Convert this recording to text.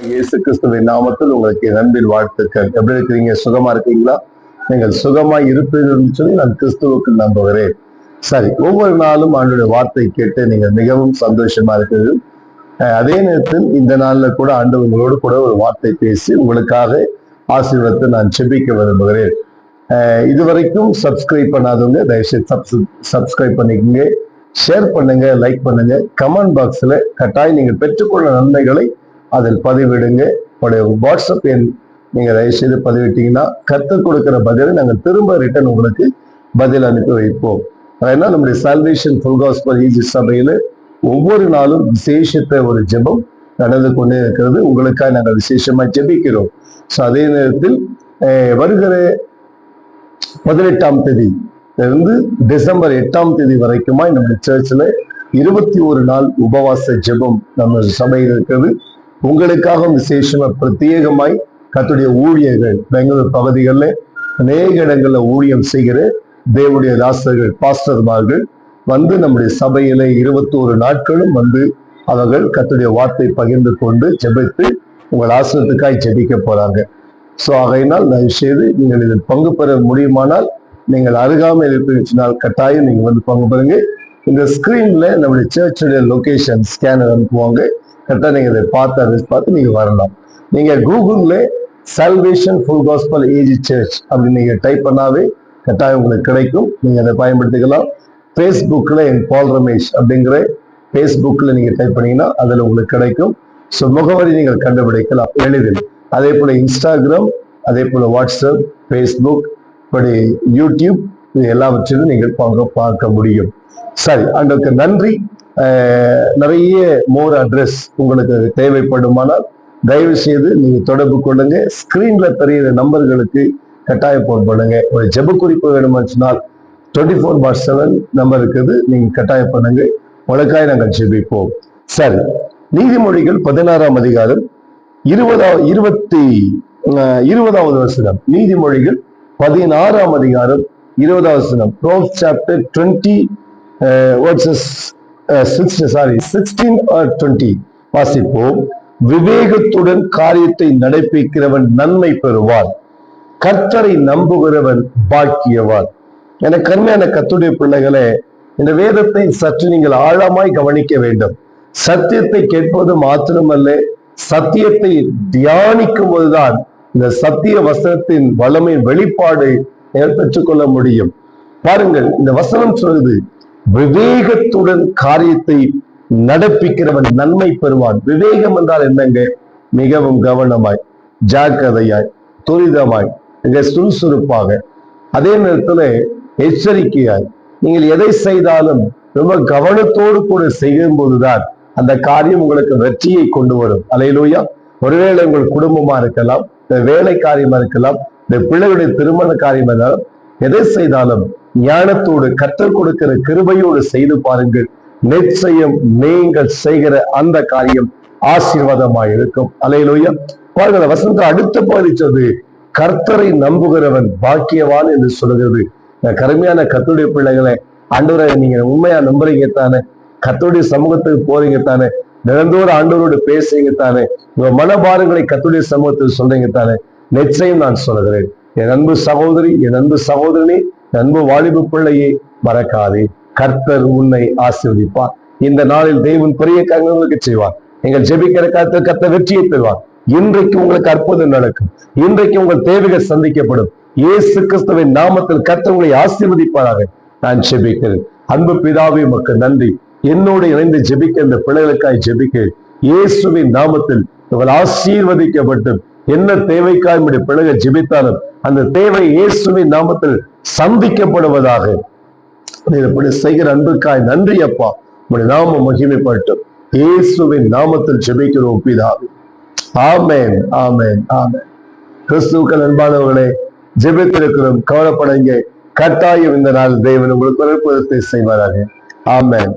இயேசு கிறிஸ்துவின் நாமத்தில் உங்களுக்கு என் அன்பின் வாழ்த்துக்கள். எப்படி இருக்கிறீங்க? சுகமா இருக்கீங்களா? நீங்கள் சுகமாய் இருப்பீர்கள் சொல்லி நான் கிறிஸ்துவுக்கு நம்புகிறேன். சரி, ஒவ்வொரு நாளும் ஆண்டவருடைய வார்த்தை கேட்டு நீங்கள் மிகவும் சந்தோஷமா இருக்கிறீர்கள். அதே நேரத்தில் இந்த நாள்ல கூட ஆண்டவர் உங்களோடு கூட ஒரு வார்த்தை பேசி உங்களுக்காக ஆசீர்வாதத்தை நான் செபிக்க விரும்புகிறேன். இதுவரைக்கும் சப்ஸ்கிரைப் பண்ணாதவங்க தயவுசெய்து சப்ஸ்கிரைப் பண்ணிக்கோங்க, ஷேர் பண்ணுங்க, லைக் பண்ணுங்க. கமெண்ட் பாக்ஸ்ல கட்டாயம் நீங்கள் பெற்றுக்கொள்ள நன்மைகளை அதில் பதிவிடுங்க. உங்களுடைய வாட்ஸ்அப் எண் நீங்க தயவுசெய்து பதிவிட்டீங்கன்னா கற்றுக் கொடுக்கிற பதிலை நாங்கள் திரும்ப ரிட்டர்ன் உங்களுக்கு பதில் அனுப்பி வைப்போம். அதனால நம்முடைய சால்வேஷன் ஃபுல் காஸ்பல் ஈஜி சபையில ஒவ்வொரு நாளும் விசேஷத்தை ஒரு ஜெபம் நடந்து கொண்டே இருக்கிறது. உங்களுக்காக நாங்கள் விசேஷமா ஜெபிக்கிறோம். ஸோ அதே நேரத்தில் வருகிற 18ஆம் தேதி இருந்து டிசம்பர் 8ஆம் தேதி வரைக்குமா நம்ம சர்ச்சில் 21 நாள் உபவாச ஜெபம் நம்ம சபையில் இருக்கிறது. உங்களுக்காக விசேஷமா பிரத்யேகமாய் கர்த்தருடைய ஊழியர்கள் பெங்களூர் பகுதிகளில் அநேக இடங்கள்ல ஊழியம் செய்கிற தேவனுடைய தாசர்கள் பாஸ்டர்மார்கள் வந்து நம்முடைய சபையில 21 நாட்களும் வந்து அவர்கள் கர்த்தருடைய வார்த்தை பகிர்ந்து கொண்டு ஜெபித்து உங்கள் ஆசிரியத்துக்காய் ஜெபிக்க போறாங்க. ஸோ ஆகையினால் தயவு செய்து நீங்கள் இதில் பங்கு பெற முடியுமானால் நீங்கள் அருகாமையில் இருப்பினால் கட்டாயம் நீங்க வந்து பங்கு பெறுங்க. இந்த ஸ்கிரீன்ல நம்முடைய சர்ச்சுடைய லொகேஷன் ஸ்கேனர் அனுப்புவாங்க. கரெக்டாக நீங்க இதை பார்த்து நீங்க வரலாம். நீங்க கூகுள்ல salvation full gospel AG church அப்படின்னு நீங்க டைப் பண்ணாவே கட்டாயம் உங்களுக்கு கிடைக்கும். நீங்க அதை பயன்படுத்திக்கலாம். ஃபேஸ்புக்ல என் பால் ரமேஷ் அப்படிங்கிற ஃபேஸ்புக்ல நீங்க டைப் பண்ணீங்கன்னா அதுல உங்களுக்கு கிடைக்கும். ஸோ முகவரி நீங்கள் கண்டுபிடிக்கலாம் எளிதில். அதே போல இன்ஸ்டாகிராம், அதே போல வாட்ஸ்அப், ஃபேஸ்புக், இப்படி யூடியூப், இது எல்லாவற்றிலும் நீங்கள் பார்க்க முடியும். சரி, அன்றைக்கு நன்றி. நிறைய மோர் அட்ரஸ் உங்களுக்கு தேவைப்படுமானால் தயவு செய்து நீங்க தொடர்பு கொள்ளுங்க. ஸ்கிரீன்ல தெரிகிற நம்பர்களுக்கு கட்டாயம் போன் பண்ணுங்க. ஒரு ஜெப குறிப்பு வேணுமாச்சுனால் 24/7 நம்பர் இருக்குது, நீங்க கட்டாயம் பண்ணுங்க. உங்களுக்காக நாங்கள் ஜெபிப்போம். சரி, நீதிமொழிகள் 16ஆம் அதிகாரம் 20வது வசனம். நீதிமொழிகள் 16ஆம் அதிகாரம் 20வது வசனம். Proverbs chapter 20 verses 16 or 20 வாசிப்போம். விவேகத்துடன் காரியத்தை நடப்பிக்கிறவன் நன்மை பெறுவான், கர்த்தரை நம்புகிறவன் பாக்கியவான். என கருமையான கர்த்தருடைய பிள்ளைகளே, இந்த வேதத்தை சற்று நீங்கள் ஆழமாய் கவனிக்க வேண்டும். சத்தியத்தை கேட்பது மாத்திரமல்ல, சத்தியத்தை தியானிக்கும் போதுதான் இந்த சத்திய வசனத்தின் வல்லமை வெளிப்பாடு பெற்றுக்கொள்ள முடியும். பாருங்கள், இந்த வசனம் சொல்லுது விவேகத்துடன் காரியத்தை நடப்பிக்கிறவன் நன்மை பெறுவான். விவேகம் என்றால் என்னங்க? மிகவும் கவனமாய், ஜாக்கிரதையாய், துரிதமாய், சுறுசுறுப்பாக, அதே நேரத்துல எச்சரிக்கையாய் நீங்கள் எதை செய்தாலும் ரொம்ப கவனத்தோடு கூட செய்யும் போதுதான் அந்த காரியம் உங்களுக்கு வெற்றியை கொண்டு வரும். அல்லேலூயா. ஒருவேளை உங்கள் குடும்பமா இருக்கலாம், வேலை காரியமா இருக்கலாம், இந்த பிள்ளைகளுடைய திருமண காரியமா இருந்தாலும், எதை செய்தாலும் ஞானத்தோடு கற்றுக் கொடுக்கிற கிருபையோடு செய்து பாருங்கள். நிச்சயம் நீங்கள் செய்கிற அந்த காரியம் ஆசீர்வாதமாய் இருக்கும். அல்லேலூயா. பாருங்கள், வசனத்தை அடுத்த பகுதி சொல்றது கர்த்தரை நம்புகிறவன் பாக்கியவான் என்று சொல்கிறது. கருமையான கர்த்தருடைய பிள்ளைகளை, ஆண்டவரை நீங்க உண்மையா நம்புறீங்க தானே? கர்த்தருடைய சமூகத்துக்கு போறீங்க தானே? தினந்தோறும் ஆண்டவரோடு பேசுறீங்க தானே? உங்க மனபாரங்களை கர்த்தருடைய சமூகத்தில் சொல்றீங்க தானே? நிச்சயம் நான் சொல்கிறேன், என் அன்பு சகோதரி, என் அன்பு சகோதரனே, அன்பு வாலிபு பிள்ளையை மறக்காதே. கர்த்தர் உன்னை ஆசீர்வதிப்பார். இந்த நாளில் தேவன் பெரிய காரியங்களுக்கு செய்வார். நீங்கள் ஜெபிக்கிற கர்த்தர் வெற்றியை பெறுவார். இன்றைக்கு உங்களுக்கு அற்புதம் நடக்கும். இன்றைக்கு உங்கள் தேவைகள் சந்திக்கப்படும். இயேசு கிறிஸ்துவின் நாமத்தில் கர்த்தர் உங்களை ஆசீர்வதிப்பாராக. நான் ஜெபிக்கிறேன். அன்பு பிதாவே, உமக்கு நன்றி. என்னோடு இணைந்து ஜெபிக்க இந்த பிள்ளைகளுக்காய் ஜெபிக்கிறேன். இயேசுவின் நாமத்தில் உங்கள் ஆசீர்வதிக்கப்பட்டு என்ன தேவைக்காய் நம்முடைய பிள்ளைகள் ஜெபித்தாலும் அந்த தேவை இயேசுவின் நாமத்தில் சந்திக்கப்படுவதாக. இப்படி செய்கிற அன்புக்காய் நன்றி அப்பா. உங்களுடைய நாம மகிமைப்பட்டும் இயேசுவின் நாமத்தில் ஜெபிக்கிறோம் பிதாவே. ஆமென், ஆமென், ஆமென். கிறிஸ்துவுக்கள் அன்பானவர்களே, ஜெபித்திருக்கிறோம். கவலைப்படைங்க. கட்டாயம் இந்த நாள் தேவன் உங்களுக்கு ஒரு அற்புதத்தை செய்வாராக. ஆமென்.